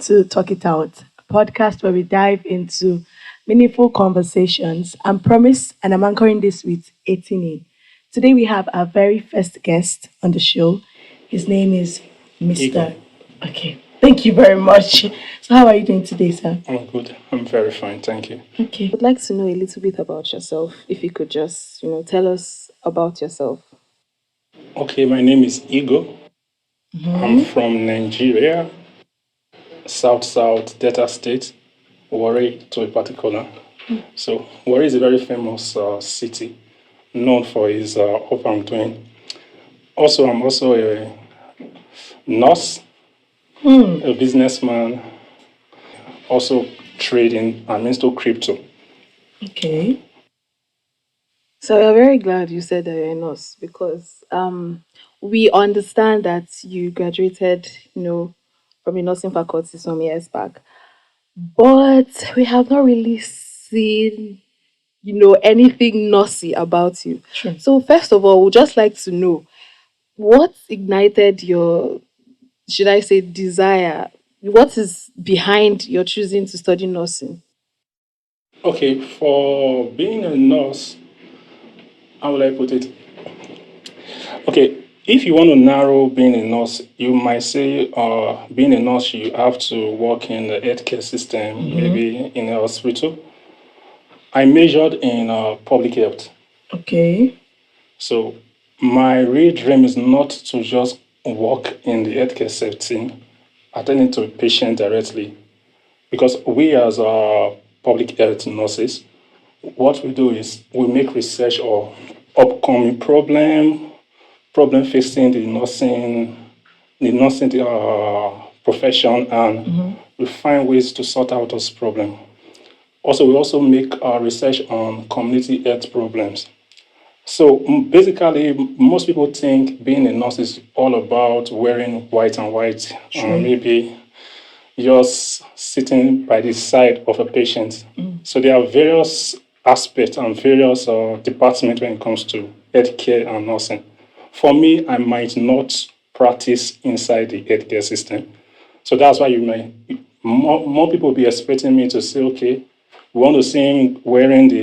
to Talk It Out, a podcast where we dive into meaningful conversations. I'm Promise, and I'm anchoring this with 18. Today we have our very first guest on the show. His name is Ego. Mr. Okay, thank you very much. So, how are you doing today, sir? I'm good. I'm very fine. Thank you. Okay. Would like to know a little bit about yourself. If you could just, tell us about yourself. Okay, my name is Ego. I'm Mhm. from Nigeria, South Delta State, Warri to be particular. So, Warri is a very famous city, known for its up and doing. Also, I'm also a nurse, a businessman, also trading. I'm into crypto. Okay. So we're very glad you said that you're a nurse because we understand that you graduated, from a nursing faculty some years back. But we have not really seen, anything nursey about you. Sure. So first of all, we'd just like to know what ignited your, should I say, desire? What is behind your choosing to study nursing? Okay, for being a nurse, how will I put it? Okay, if you want to narrow being a nurse, you might say being a nurse, you have to work in the healthcare system, maybe in a hospital. I majored in public health. Okay. So my real dream is not to just work in the healthcare setting, attending to a patient directly. Because we as public health nurses, what we do is we make research or upcoming problem facing the nursing profession, and we find ways to sort out those problems. Also, we also make research on community health problems. So basically, most people think being a nurse is all about wearing white and white, Sure. maybe just sitting by the side of a patient. So there are various aspects and various departments when it comes to healthcare and nursing. For me, I might not practice inside the healthcare system. So that's why you may more people be expecting me to say, okay, we want to see him wearing the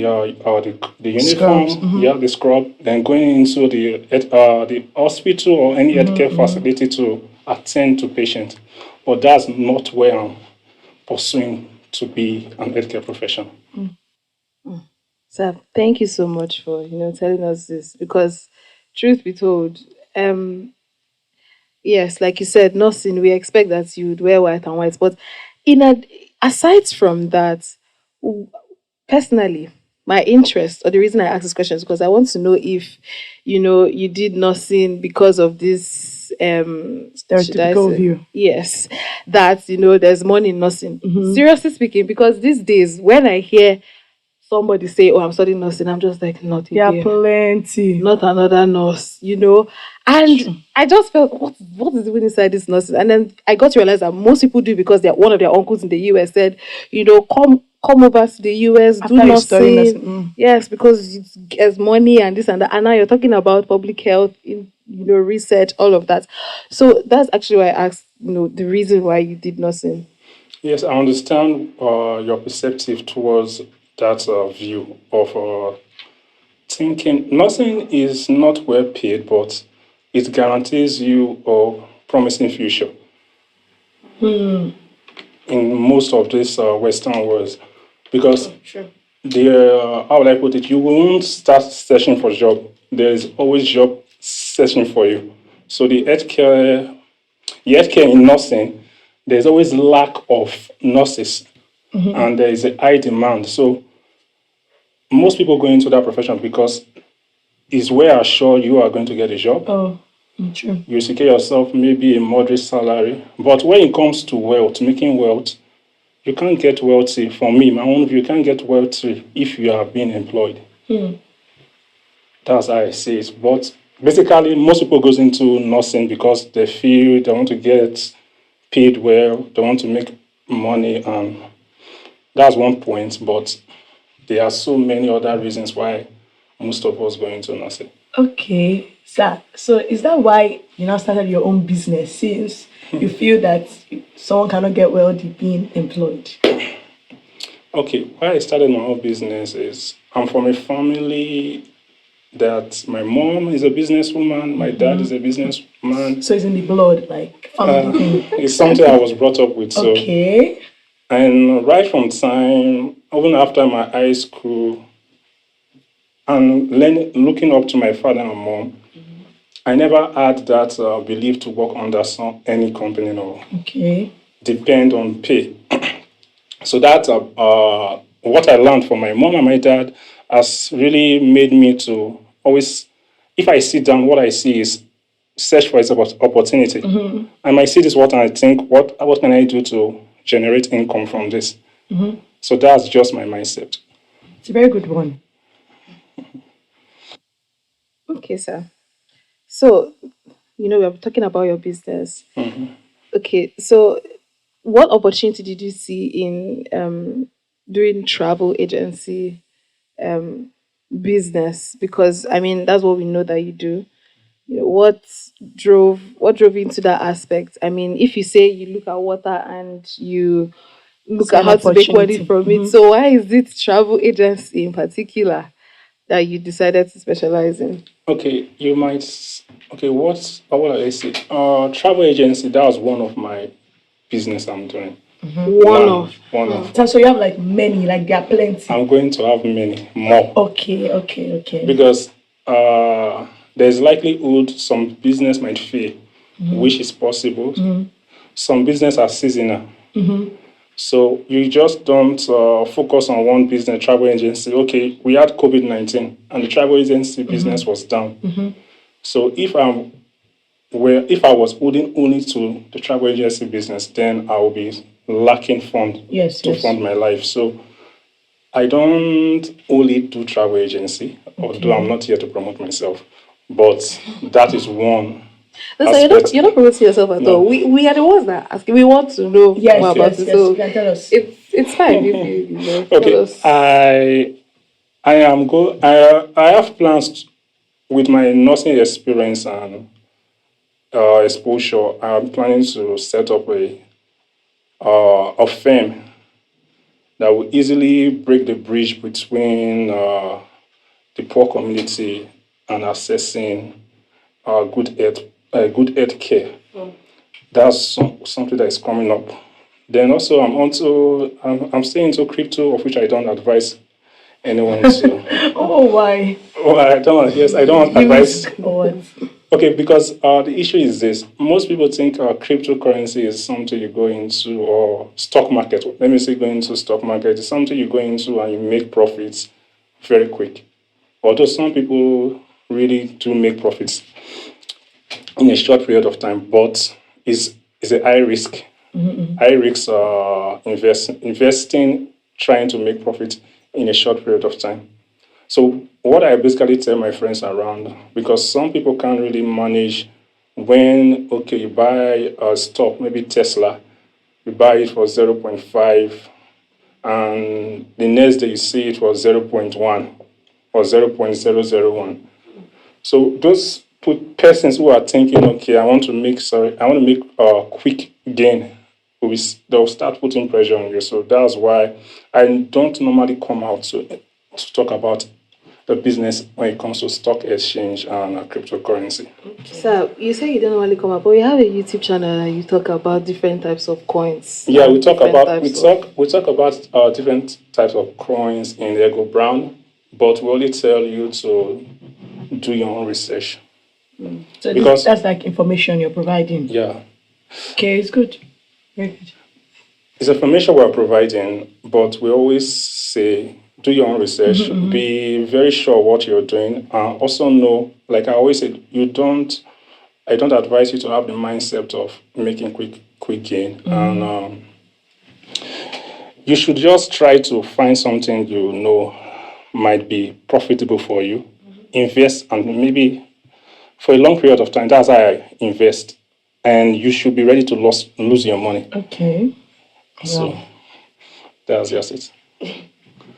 Scrubs. uniform, yeah, the scrub, then going into the hospital or any healthcare facility to attend to patients. But that's not where I'm pursuing to be an healthcare professional. So thank you so much for telling us this because truth be told, yes, like you said, nursing, we expect that you would wear white and white, but in a aside from that, w- personally, my interest or the reason I ask this question is because I want to know if you did nursing because of this should I Stereotypical say view. yes, that there's money in nursing. Seriously speaking, because these days when I hear somebody say, "Oh, I'm studying nursing," I'm just like, not There are again, plenty. not another nurse. And I just felt, what is even inside this nursing? And then I got to realize that most people do because one of their uncles in the US said, come over to the US, do After you study nursing. nursing. Yes, because it gets money and this and that. And now you're talking about public health, research, all of that. So that's actually why I asked, the reason why you did nursing. Yes, I understand your perspective towards that view of thinking. Nursing is not well paid, but it guarantees you a promising future in most of these Western worlds. Because Sure. how will I put it? You won't start searching for job. There is always job searching for you. So the healthcare in nursing, there's always lack of nurses, and there is a high demand. So most people go into that profession because it's where assured you are going to get a job. Oh, true. You secure yourself maybe a moderate salary. But when it comes to wealth, making wealth, you can't get wealthy. For me, my own view, you can't get wealthy if you are being employed. That's how I see it. But basically, most people goes into nursing because they feel they want to get paid well, they want to make money, and that's one point. But there are so many other reasons why most of us go into nursing. Okay, sir. So is that why you now started your own business since you feel that someone cannot get wealthy being employed? Okay, why I started my own business is I'm from a family that my mom is a businesswoman, my dad is a businessman. So it's in the blood, like family thing. It's something I was brought up with. So, Okay. and right from time, even after my high school, and looking up to my father and mom, I never had that belief to work under any company or Okay. depend on pay. So that what I learned from my mom and my dad has really made me to always, if I sit down, what I see is search for its opportunity. I might see this what and I think, what can I do to generate income from this? So that's just my mindset. It's a very good one. Okay, sir. So, we're talking about your business. Okay, so what opportunity did you see in doing travel agency um, business? Because I mean, that's what we know that you do. What drove you into that aspect? I mean, if you say you look at water and you look See at an how to make money opportunity. from it, so why is it travel agency in particular that you decided to specialize in? Okay, you might. Okay, what I say? Travel agency. That was one of my business I'm doing. One of. One of. So you have like many, like there are plenty. I'm going to have many more Okay. because there's likelihood some business might fail, which is possible. Some business are seasonal. So you just don't focus on one business, travel agency. Okay, we had COVID-19 and the travel agency business was down. So if I was holding only to the travel agency business, then I will be lacking fund to fund my life. So I don't only do travel agency, although I'm not here to promote myself. But that is one No, so aspect. you're not promoting yourself at No. all. We are the ones that ask. We want to know more about it. So You can tell us. it's fine if tell Okay, us. I have plans with my nursing experience and exposure. I'm planning to set up a firm that will easily break the bridge between the poor community and accessing good health care. That's something that is coming up. Then also I'm staying into crypto, of which I don't advise anyone to. Oh, why? Oh, I don't. Yes, I don't You advise. risk or what? Okay, because the issue is this: most people think cryptocurrency is something you go into, or stock market. Let me say, go into stock market is something you go into and you make profits very quick. Although some people really do make profits in a short period of time, but is a high risk. High risk investing, trying to make profit in a short period of time. So what I basically tell my friends around, because some people can't really manage when, okay, you buy a stock, maybe Tesla, you buy it for 0.5 and the next day you see it was 0.1 or 0.001. So those persons who are thinking, okay, I want to make a quick gain, they'll start putting pressure on you. So that's why I don't normally come out to talk about the business when it comes to stock exchange and cryptocurrency. So you say you don't normally come up, but you have a YouTube channel and you talk about different types of coins. Yeah, and we talk different about types of- we talk about different types of coins in Ego Brown, but we only tell you to do your own research. So Because- that's like information you're providing. Yeah, Okay, it's good. Very good. it's information we're providing, but we always say do your own research, be very sure what you're doing, and also know, like I always say, I don't advise you to have the mindset of making quick gain, and you should just try to find something you know might be profitable for you, invest, and maybe for a long period of time. That's how I invest, and you should be ready to lose your money. Okay. So that's just it.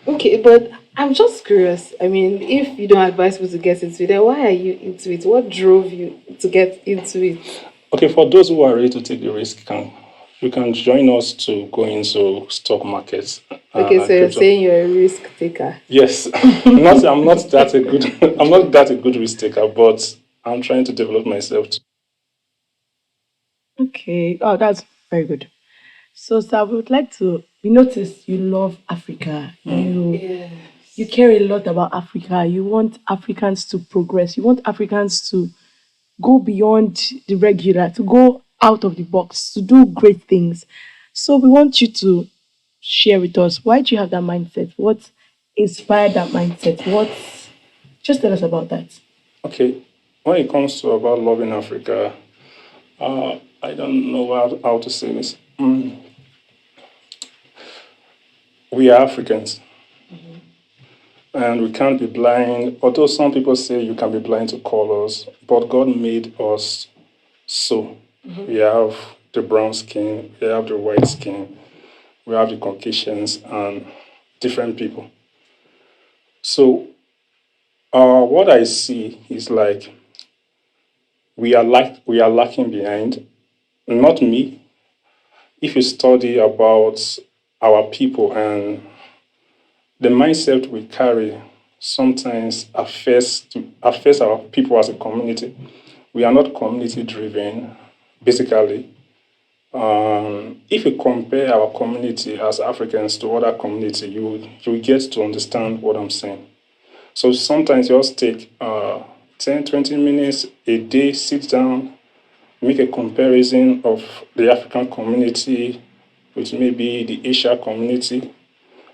Okay, but I'm just curious. I mean, if you don't advise people to get into it, then why are you into it? What drove you to get into it? Okay, for those who are ready to take the risk, can You can join us to go into stock markets. Okay, And so you're crypto. saying you're a risk taker. Yes, I'm not that a good. I'm not that a good risk taker, but I'm trying to develop myself. Okay. Oh, that's very good. So, sir, we would like to. We notice you love Africa. You care a lot about Africa. You want Africans to progress. You want Africans to go beyond the regular, to go out of the box, to do great things. So, we want you to share with us, why do you have that mindset? What inspired that mindset? Just tell us about that. Okay, when it comes to about loving Africa, I don't know how to say this. We are Africans, and we can't be blind. Although some people say you can be blind to colors, but God made us so. We have the brown skin, we have the white skin, we have the Caucasians, and different people. So, what I see is like we are lacking behind. Not me. If you study about our people and the mindset we carry, sometimes affects our people as a community. We are not community driven, basically. If you compare our community as Africans to other community, you get to understand what I'm saying. So sometimes you just take 10, 20 minutes a day, sit down, make a comparison of the African community with maybe the Asia community,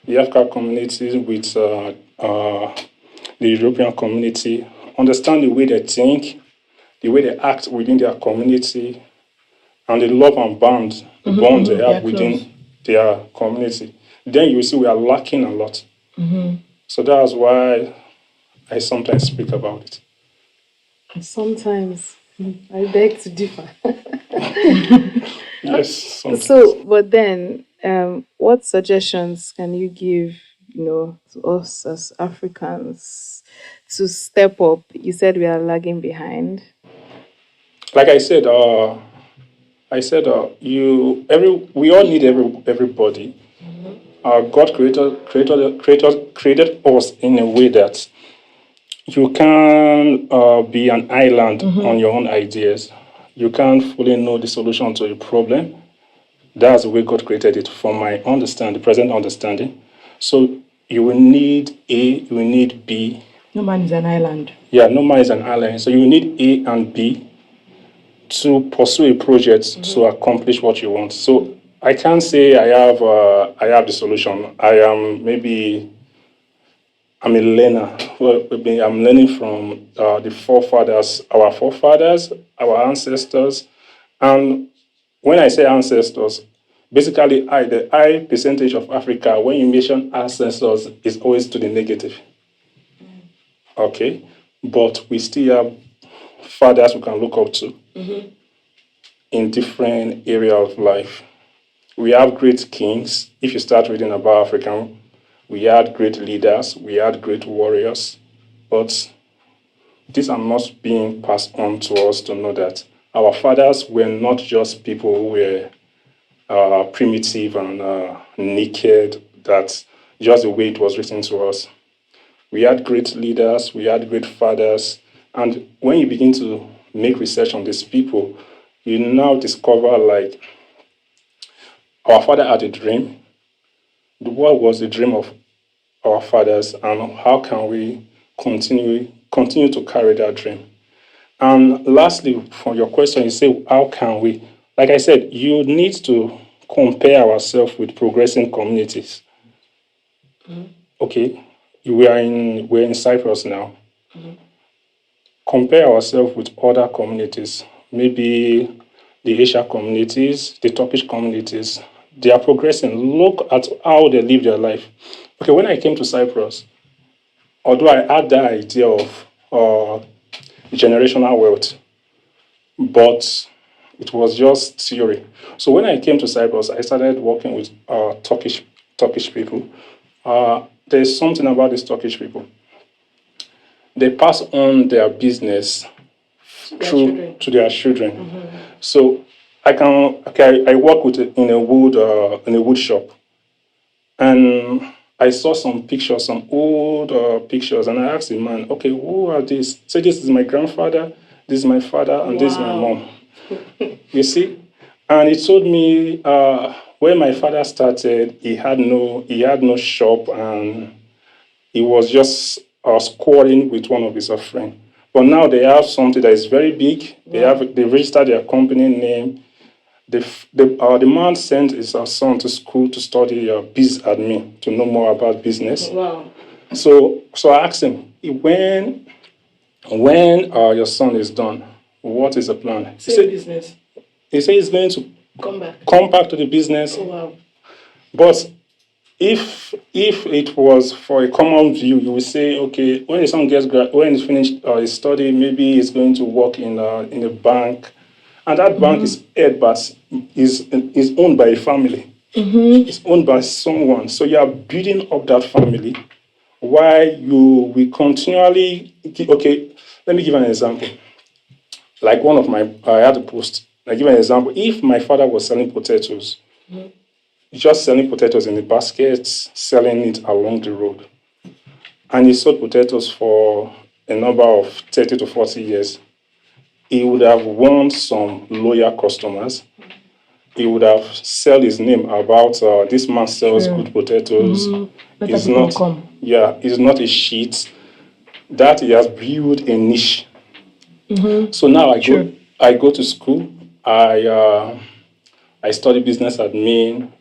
the African community with the European community, understand the way they think, the way they act within their community, and the love and bond they have within their community. Then you will see we are lacking a lot. So that's why I sometimes speak about it. Sometimes I beg to differ. Yes. Sometimes. So, but then, what suggestions can you give, to us as Africans to step up? You said we are lagging behind. Like I said, we all need everybody. God created us in a way that you can be an island on your own ideas. You can't fully know the solution to a problem. That's the way God created it, from my understanding, present understanding. So you will need A, you will need B. No man is an island. Yeah, no man is an island. So you need A and B to pursue a project to accomplish what you want. So I can't say I have the solution. I'm a learner. Well, I'm learning from the forefathers, our ancestors. And when I say ancestors, basically the high percentage of Africa, when you mention ancestors, is always to the negative. Okay? But we still have fathers we can look up to in different areas of life. We have great kings. If you start reading about Africa, we had great leaders, we had great warriors, but these are not being passed on to us to know that our fathers were not just people who were primitive and naked, that's just the way it was written to us. We had great leaders, we had great fathers, and when you begin to make research on these people, you now discover like our father had a dream. What was the dream of our fathers, and how can we continue to carry that dream? And lastly, for your question, you say, how can we? Like I said, you need to compare ourselves with progressing communities. Okay, we're in Cyprus now. Compare ourselves with other communities, maybe the Asia communities, the Turkish communities. They are progressing. Look at how they live their life. Okay, when I came to Cyprus, although I had that idea of generational wealth, but it was just theory. So when I came to Cyprus, I started working with Turkish people. There's something about these Turkish people. They pass on their business to their children. So I work in a wood shop, and I saw some pictures, some old pictures, and I asked the man, okay, who are these? So this is my grandfather, this is my father, and this is my Wow. mom. You see, and he told me when my father started, he had no shop, and he was just squatting with one of his friends. But now they have something that is very big. They registered their company name. The man sent his son to school to study biz admin to know more about business. Wow. So I asked him, when your son is done, what is the plan? Same business. He said he's going to Come back to the business. Oh, wow. But if it was for a common view, you will say, okay, when the son when he's finished his study, maybe he's going to work in a bank, and that bank is head, but is owned by a family. It's owned by someone. So you are building up that family while you will continually. Okay, let me give an example. Like I had a post. I give an example. If my father was selling potatoes, just selling potatoes in the basket, selling it along the road, and he sold potatoes for a number of 30 to 40 years, he would have won some loyal customers. He would have sell his name about this man sells good potatoes. Better people come. Yeah, it's not a sheet. That he has built a niche. So now I go to school. I study business admin.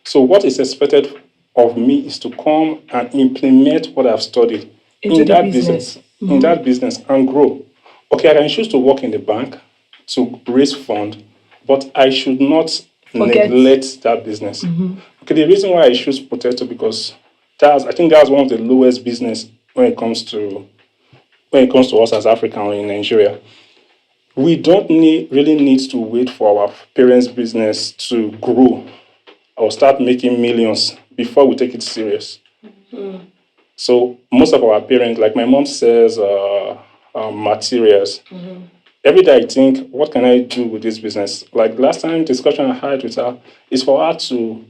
So what is expected of me is to come and implement what I've studied in that business, and grow. Okay, I can choose to work in the bank to raise funds, but I should not neglect that business. Okay, the reason why I choose potato because I think that's one of the lowest business when it comes to us as Africans in Nigeria. We don't really need to wait for our parents' business to grow or start making millions before we take it serious. So most of our parents, like my mom says, materials. Every day I think, what can I do with this business? Like last time discussion I had with her is for her to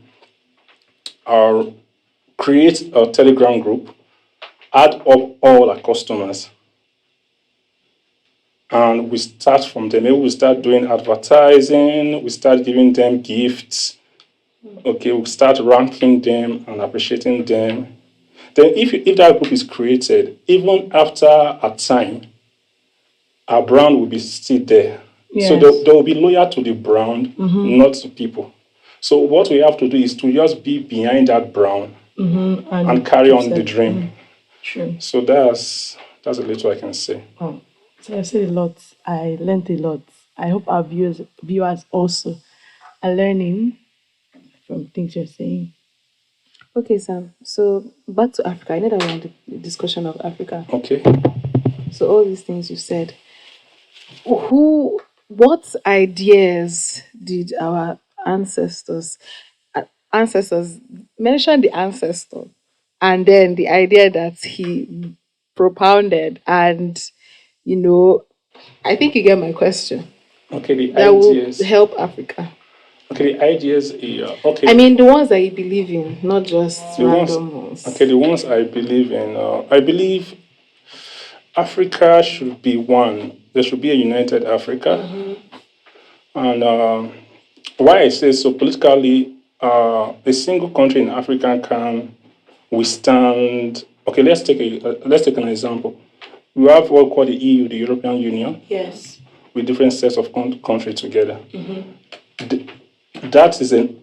create a Telegram group, add up all our customers, and we start from there. Maybe we start doing advertising, we start giving them gifts. Okay, we start ranking them and appreciating them. Then if that group is created, even after a time, our brand will be still there. Yes. So they will be loyal to the brand, not to people. So what we have to do is to just be behind that brand and carry on the dream. True. So that's a little I can say. Oh, so I said a lot. I learned a lot. I hope our viewers also are learning from things you're saying. Okay, Sam. So back to Africa. I know that we're on the discussion of Africa. Okay. So all these things you said, what ideas did our ancestors mention the ancestor, and then the idea that he propounded, and I think you get my question. Okay, the That ideas will help Africa. Okay, the ideas. Okay. I mean, the ones that you believe in, not just random ones. Okay, the ones I believe in. I believe Africa should be one. There should be a united Africa. And why I say so politically, a single country in Africa can withstand. Okay, let's take an example. We have what we call the EU, the European Union. Yes. With different sets of countries together. That is an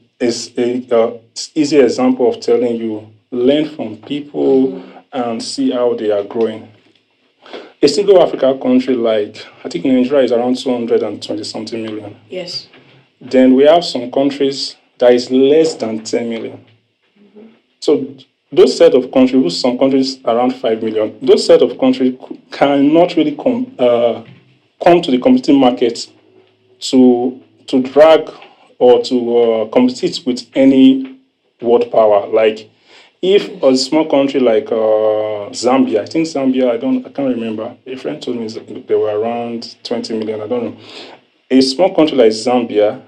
easy example of telling you learn from people and see how they are growing. A single African country like I think Nigeria is around 220 something million. Yes. Then we have some countries that is less than 10 million. So those set of countries, some countries around 5 million, those set of countries cannot really come to the competing market to drag or to compete with any world power. Like if a small country like Zambia, I think Zambia, I can't remember. A friend told me they were around 20 million. I don't know. A small country like Zambia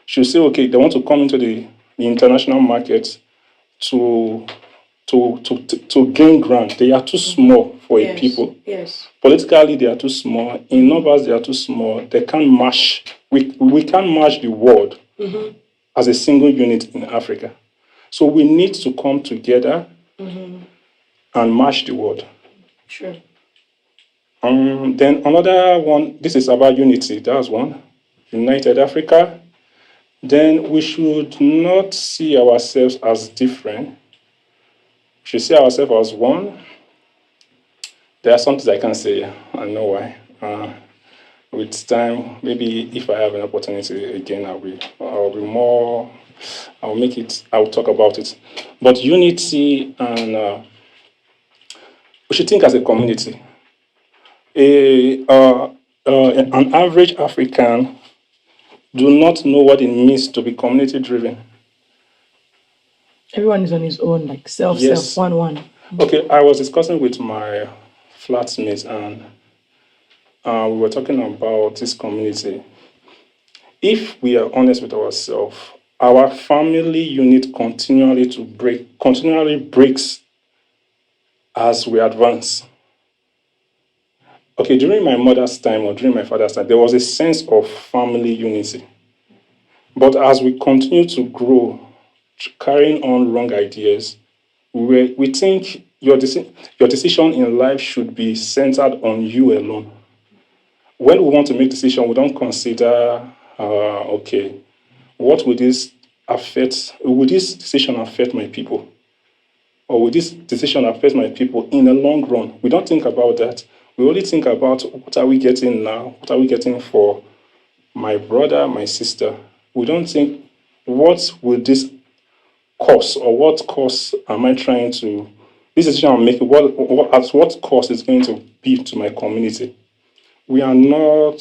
should say, okay, they want to come into the international market to to gain ground. They are too small for a people. Yes. Politically, they are too small. In numbers, they are too small. They can't match. We can't match the world as a single unit in Africa. So we need to come together and match the world. Sure. Then another one, this is about unity. That's one. United Africa. Then we should not see ourselves as different. We should see ourselves as one. There are some things I can't say. I know why. With time, maybe if I have an opportunity again, I'll be more. I'll make it. I'll talk about it. But unity, and we should think as a community. An average African do not know what it means to be community driven. Everyone is on his own, like self, Yes. one. Okay, I was discussing with my flatmates, and we were talking about this community. If we are honest with ourselves, our family unit continually breaks as we advance. Okay, during my mother's time or during my father's time, there was a sense of family unity. But as we continue to grow, carrying on wrong ideas, we think your decision in life should be centered on you alone. When we want to make decision, we don't consider, okay, what will this affect? Will this decision affect my people? Or will this decision affect my people in the long run? We don't think about that. We only think about what are we getting now? What are we getting for my brother, my sister? We don't think what will this cost, or what cost am I trying to, this decision I'm making, at what cost is going to be to my community? We are not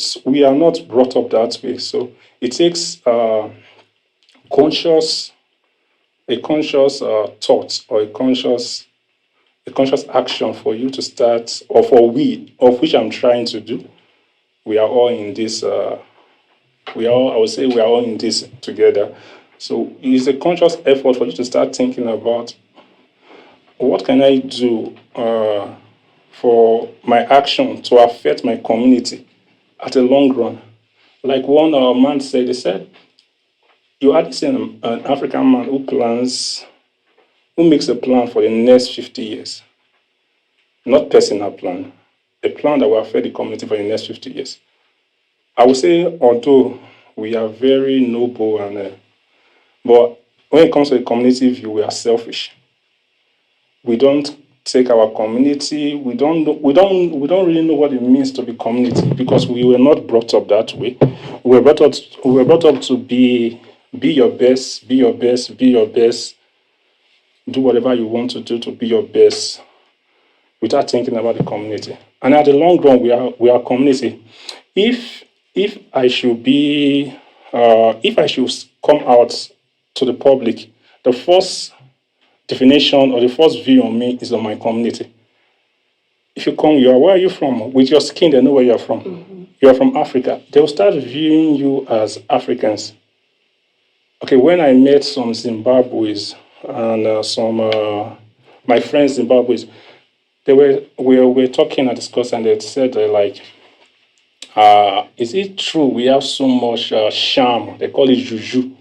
brought up that way. So it takes conscious thought, or a conscious action for you to start, or for we, of which I'm trying to do. We are all in this. I would say we are all in this together. So it's a conscious effort for you to start thinking about what can I do for my action to affect my community at a long run. Like one man said, he said, you hardly see an African man who makes a plan for the next 50 years. Not personal plan, a plan that will affect the community for the next 50 years. I would say, although we are very noble, but when it comes to the community view, we are selfish. We don't take our community. We don't really know what it means to be community, because we were not brought up that way. We were brought up to be your best, be your best, be your best. Do whatever you want to do to be your best, without thinking about the community. And at the long run, we are community. If I should be, if I should come out to the public, the first definition or the first view on me is on my community. If you come, where are you from? With your skin, they know where you're from. You are from Africa. They will start viewing you as Africans. Okay, when I met some Zimbabweans and some my friends Zimbabweans, we were talking and discussing, and they said is it true we have so much charm? They call it juju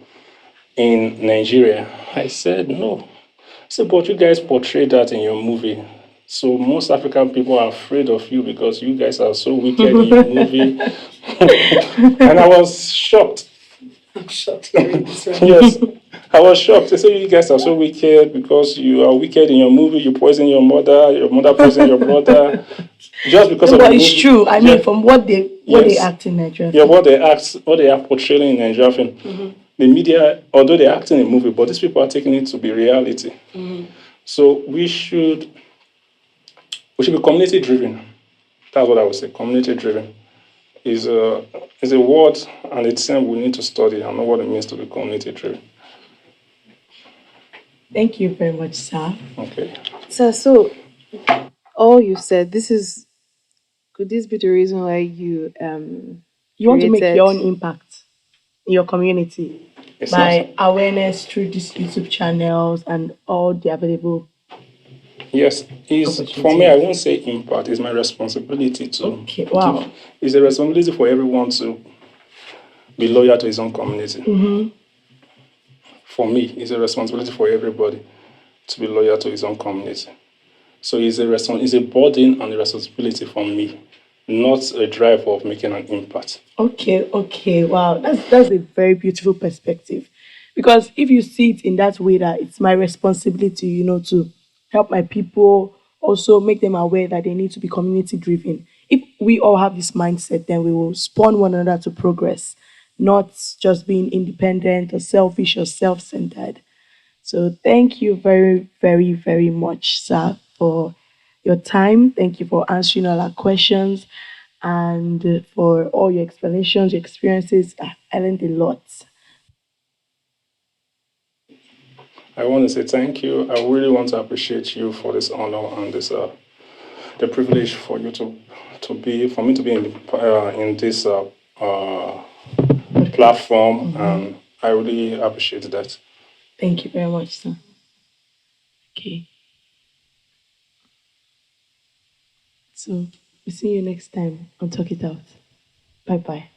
in Nigeria. I said no. I said, but you guys portray that in your movie. So most African people are afraid of you because you guys are so wicked in your movie. And I was shocked. I'm shocked hearing this one. Yes, I was shocked. They say you guys are so wicked because you are wicked in your movie. You poison your mother poison your brother. Just because No, of the but movie. it's true. I mean, from what they Yes. act in Nigeria. Yeah, what they are portraying in Nigeria film. The media, although they're acting in a movie, but these people are taking it to be reality. So we should be community driven. That's what I would say. Community driven is a word and a term we need to study and know what it means to be community driven. Thank you very much, sir. Okay. So all you said, could this be the reason why you You want to make created- your own impact in your community. It's not. my awareness through these YouTube channels and all the available Yes, is for me. I opportunities. won't say impact. It's my responsibility to Okay, give. wow. It's a responsibility for everyone to be loyal to his own community. For me, it's a responsibility for everybody to be loyal to his own community. So it's a burden and a responsibility for me, not a drive of making an impact. Okay, okay, wow. That's a very beautiful perspective. Because if you see it in that way that it's my responsibility, to help my people, also make them aware that they need to be community driven. If we all have this mindset, then we will spawn one another to progress, not just being independent or selfish or self-centered. So thank you very, very, very much, sir, for your time. Thank you for answering all our questions and for all your explanations, your experiences. I learned a lot. I want to say thank you. I really want to appreciate you for this honor and this the privilege for you to be for me to be in this platform, and I really appreciate that. Thank you very much, sir. Okay. So we'll see you next time on Talk It Out. Bye bye.